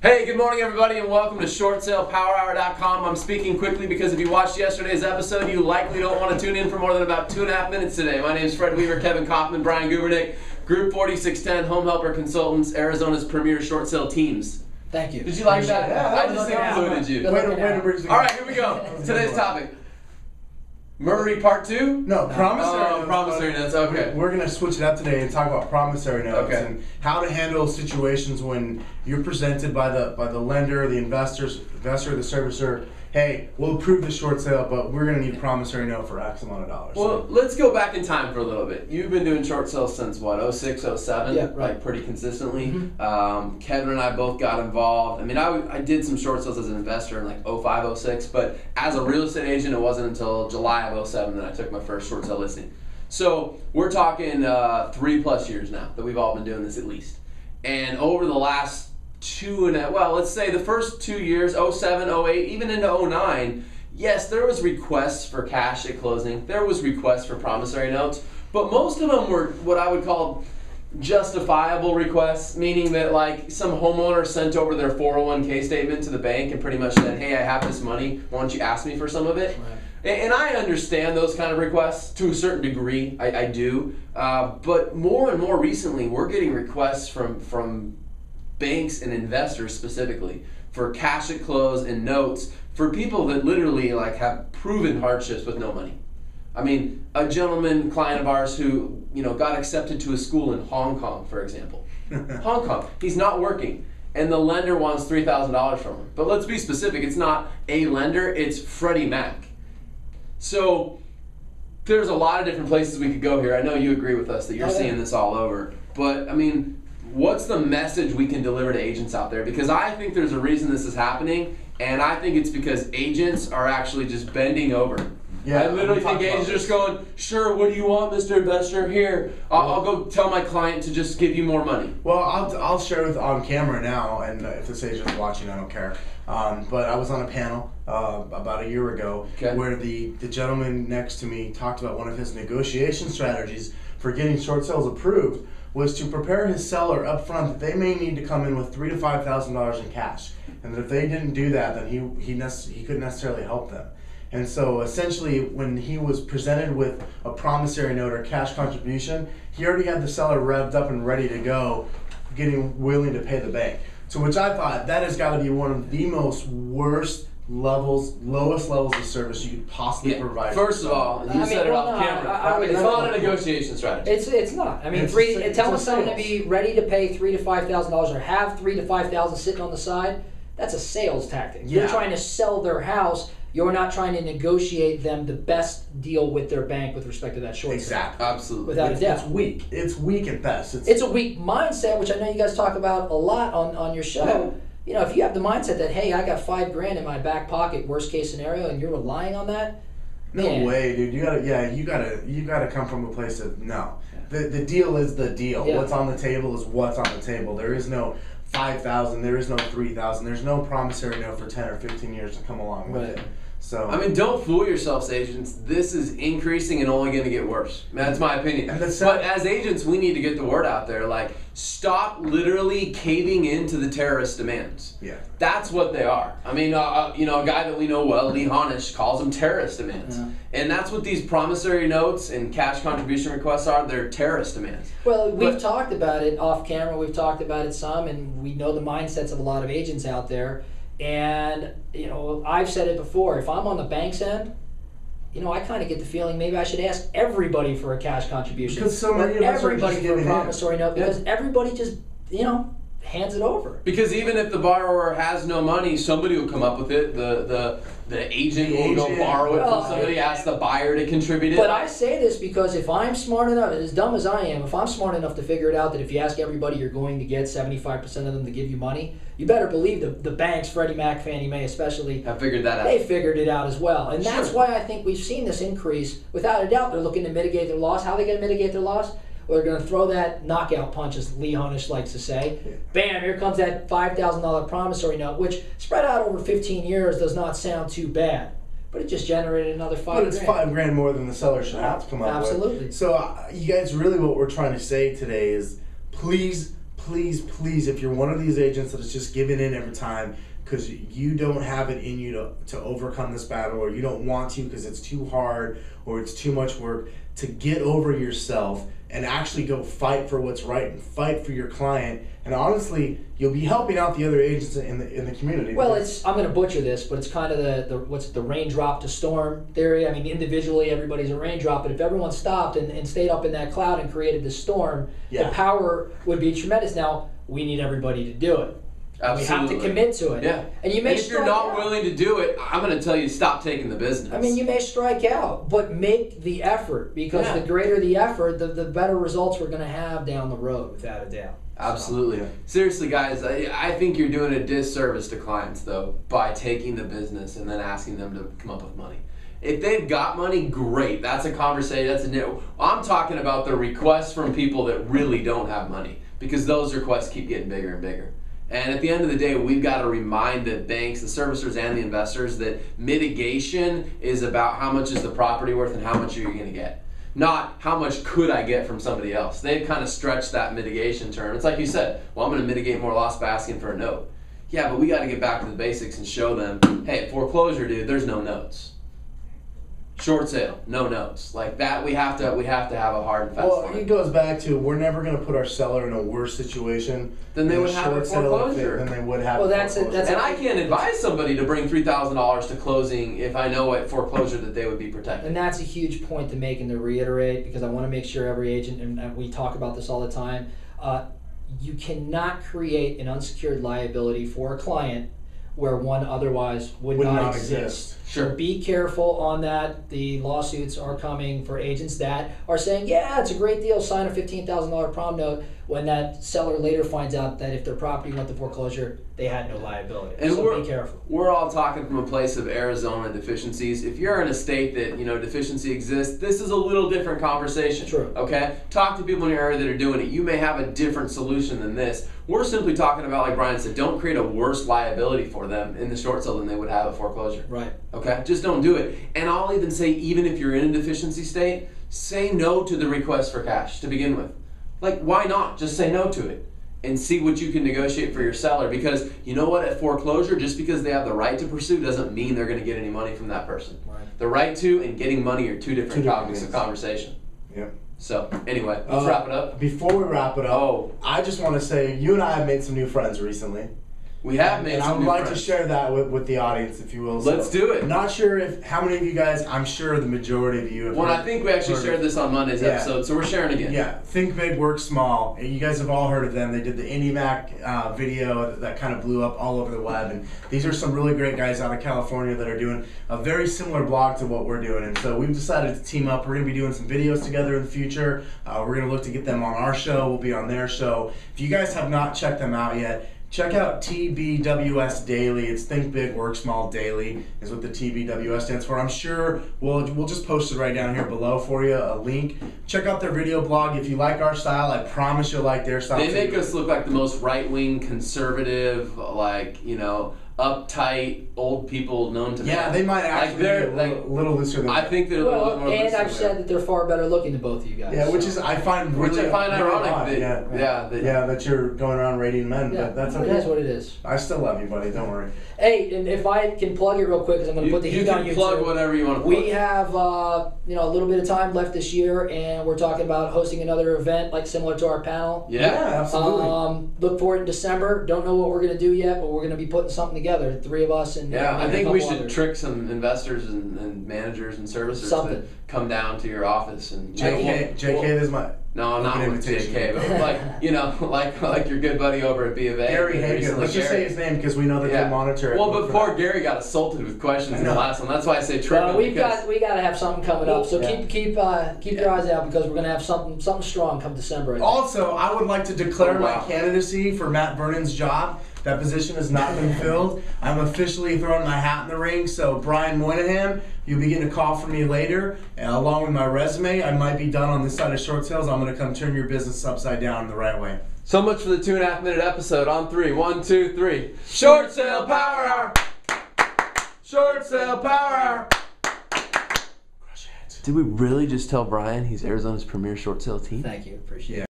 Hey, good morning everybody and welcome to ShortSalePowerHour.com. I'm speaking quickly because if you watched yesterday's episode, you likely don't want to tune in for more than about 2.5 minutes today. My name is Fred Weaver, Kevin Kaufman, Brian Gubernick, Group 4610, Home Helper Consultants, Arizona's premier short sale teams. Thank you. Did you like that? Yeah, I just included you. All right, here we go. Today's topic. Murray Part 2? No, promissory notes. Promissory notes, okay. We're going to switch it up today and talk about promissory notes and how to handle situations when you're presented by the lender, the investor, the servicer. Hey, we'll approve the short sale, but we're going to need a promissory note for X amount of dollars. Well, let's go back in time for a little bit. You've been doing short sales since what, 06, 07? Yeah, right. Like pretty consistently. Kevin and I both got involved. I mean, I did some short sales as an investor in like 05, 06, but as a real estate agent, it wasn't until July of 07 that I took my first short sale listing. So we're talking 3+ years now that we've all been doing this at least. And over the last let's say the first 2 years, 07, 08, even into 09, yes, there was requests for cash at closing. There was requests for promissory notes, but most of them were what I would call justifiable requests, meaning that like some homeowner sent over their 401k statement to the bank and pretty much said, hey, I have this money, why don't you ask me for some of it? Right. And I understand those kind of requests to a certain degree, I do, but more and more recently, we're getting requests from banks and investors specifically for cash at close and notes for people that literally like have proven hardships with no money. I mean, a gentleman client of ours who got accepted to a school in Hong Kong, for example. Hong Kong, he's not working, and the lender wants $3,000 from him. But let's be specific, it's not a lender, it's Freddie Mac. So there's a lot of different places we could go here. I know you agree with us that you're seeing this all over, but I mean, what's the message we can deliver to agents out there? Because I think there's a reason this is happening, and I think it's because agents are actually just bending over. Yeah, I literally think agents are just going, sure, what do you want, Mr. Investor? Here, I'll go tell my client to just give you more money. Well, I'll share with on camera now, and if this agent's watching, I don't care. But I was on a panel about a year ago where the gentleman next to me talked about one of his negotiation strategies for getting short sales approved was to prepare his seller up front that they may need to come in with $3,000 to $5,000 in cash, and that if they didn't do that, then he couldn't necessarily help them. And so essentially, when he was presented with a promissory note or cash contribution, he already had the seller revved up and ready to go, willing to pay the bank. To which I thought that has got to be one of the lowest levels of service you could possibly provide. First of all, you said it off camera. It's not a negotiation strategy. It's not. I mean, telling someone to be ready to pay $3,000 to $5,000 or have $3,000 to $5,000 sitting on the side, that's a sales tactic. Yeah. You're trying to sell their house. You're not trying to negotiate them the best deal with their bank with respect to that short sale. Exactly. Absolutely. Without a doubt. It's weak. It's weak at best. It's a weak mindset, which I know you guys talk about a lot on your show. Yeah. If you have the mindset that, hey, I got $5,000 in my back pocket, worst case scenario, and you're relying on that, no way, dude. You gotta come from a place of no. The deal is the deal. Yeah. What's on the table is what's on the table. There is no $5,000. There is no $3,000. There's no promissory note for 10 or 15 years to come along with it. So I mean, don't fool yourselves, agents. This is increasing and only going to get worse. That's my opinion. But as agents, we need to get the word out there. Like, stop literally caving into the terrorist demands. Yeah, that's what they are. I mean, a guy that we know well, Lee Honish, calls them terrorist demands, and that's what these promissory notes and cash contribution requests are. They're terrorist demands. Well, we've talked about it off camera. We've talked about it some, and we know the mindsets of a lot of agents out there. And, I've said it before, if I'm on the bank's end, I kind of get the feeling maybe I should ask everybody for a cash contribution. Because so many of us are just for a promissory note, because everybody just, hands it over. Because even if the borrower has no money, somebody will come up with it. The agent will go borrow it from somebody, ask the buyer to contribute it. But I say this because if I'm smart enough, as dumb as I am, if I'm smart enough to figure it out that if you ask everybody you're going to get 75% of them to give you money, you better believe the banks, Freddie Mac, Fannie Mae especially, have figured that out. They figured it out as well. And that's why I think we've seen this increase. Without a doubt, they're looking to mitigate their loss. How are they going to mitigate their loss? Well, they're going to throw that knockout punch, as Lee Honish likes to say. Bam, here comes that $5,000 promissory note, which spread out over 15 years does not sound too bad. But it just generated another $5,000. But it's $5,000 more than the seller should have to come up with. Absolutely. So, you guys, really what we're trying to say today is please please, please, if you're one of these agents that is just giving in every time because you don't have it in you to overcome this battle, or you don't want to because it's too hard or it's too much work, to get over yourself and actually go fight for what's right and fight for your client. And honestly, you'll be helping out the other agents in the community. Well, I'm going to butcher this, but it's kind of what's the raindrop to storm theory. I mean, individually, everybody's a raindrop, but if everyone stopped and stayed up in that cloud and created the storm, the power would be tremendous. Now, we need everybody to do it. Absolutely. We have to commit to it. Yeah. And you may if you're not willing to do it, I'm going to tell you, stop taking the business. I mean, you may strike out, but make the effort, because the greater the effort, the better results we're going to have down the road, without a doubt. Absolutely. So. Seriously, guys, I think you're doing a disservice to clients, though, by taking the business and then asking them to come up with money. If they've got money, great. That's a conversation. I'm talking about the requests from people that really don't have money, because those requests keep getting bigger and bigger. And at the end of the day, we've got to remind the banks, the servicers, and the investors that mitigation is about how much is the property worth and how much are you going to get. Not how much could I get from somebody else. They've kind of stretched that mitigation term. It's like you said, well, I'm going to mitigate more loss by asking for a note. Yeah, but we got to get back to the basics and show them, hey, foreclosure, dude, there's no notes. Short sale, no notes. Like that, we have to have a hard and fast line. It goes back to, we're never going to put our seller in a worse situation than they would have a foreclosure. Than they would have. Well, that's it. And I can't advise somebody to bring $3,000 to closing if I know at foreclosure that they would be protected. And that's a huge point to make and to reiterate, because I want to make sure every agent, and we talk about this all the time, you cannot create an unsecured liability for a client where one otherwise would not exist. Sure. So be careful on that. The lawsuits are coming for agents that are saying, yeah, it's a great deal, sign a $15,000 prom note, when that seller later finds out that if their property went to foreclosure, they had no liability. And so be careful. We're all talking from a place of Arizona deficiencies. If you're in a state that, deficiency exists, this is a little different conversation. True. Okay? Talk to people in your area that are doing it. You may have a different solution than this. We're simply talking about, like Brian said, don't create a worse liability for them in the short sale than they would have at foreclosure. Right. Okay? Just don't do it. And I'll even say, even if you're in a deficiency state, say no to the request for cash to begin with. Like, why not? Just say no to it and see what you can negotiate for your seller. Because you know what? At foreclosure, just because they have the right to pursue doesn't mean they're going to get any money from that person. Right. The right to and getting money are two different topics of conversation. Yep. So, anyway, let's wrap it up. Before we wrap it up, I just want to say, you and I have made some new friends recently. We have made some new friends. And I would like to share that with the audience, if you will. Let's do it. I'm not sure how many of you guys, I'm sure the majority of you have Well, I think we actually shared this on Monday's episode, so we're sharing again. Yeah, Think Big, Work Small. You guys have all heard of them. They did the IndyMac video that kind of blew up all over the web. And these are some really great guys out of California that are doing a very similar blog to what we're doing. And so we've decided to team up. We're going to be doing some videos together in the future. We're going to look to get them on our show. We'll be on their show. If you guys have not checked them out yet, check out TBWS Daily. It's Think Big, Work Small Daily is what the TBWS stands for. I'm sure we'll just post it right down here below for you, a link. Check out their video blog. If you like our style, I promise you'll like their style. They make us look like the most right-wing, conservative, uptight old people known to me. Yeah, they might actually be a little looser than I think they're a little bit more looser. And I've said that they're far better looking than both of you guys. Yeah, which is I find ironic. That you're going around rating men, but that's okay. It is what it is. I still love you, buddy. Don't worry. Hey, and if I can plug it real quick, because I'm going to put the heat on you. You can plug whatever you want to plug. We have a little bit of time left this year, and we're talking about hosting another event similar to our panel. Yeah, absolutely. Look for it in December. Don't know what we're going to do yet, but we're going to be putting something together. 3 of us and I think we should trick some investors and managers and servicers to come down to your office and JK is my. No, I'm not with JK, but like your good buddy over at B of A. Gary Hagan. Let's just say his name because we know that they monitor it. Well, but poor Gary got assaulted with questions in the last one. That's why I say trick him. We got to have something coming up. So keep your eyes out, because we're going to have something strong come December. Also, I would like to declare my candidacy for Matt Vernon's job. That position has not been filled. I'm officially throwing my hat in the ring. So Brian Moynihan, you'll be getting a call from me later, along with my resume. I might be done on this side of short sales. I'm going to come turn your business upside down the right way. So much for the 2.5-minute episode. On 3, 1, 2, 3. Short sale power hour. Short sale power hour. Crush it. Did we really just tell Brian he's Arizona's premier short sale team? Thank you. Appreciate it.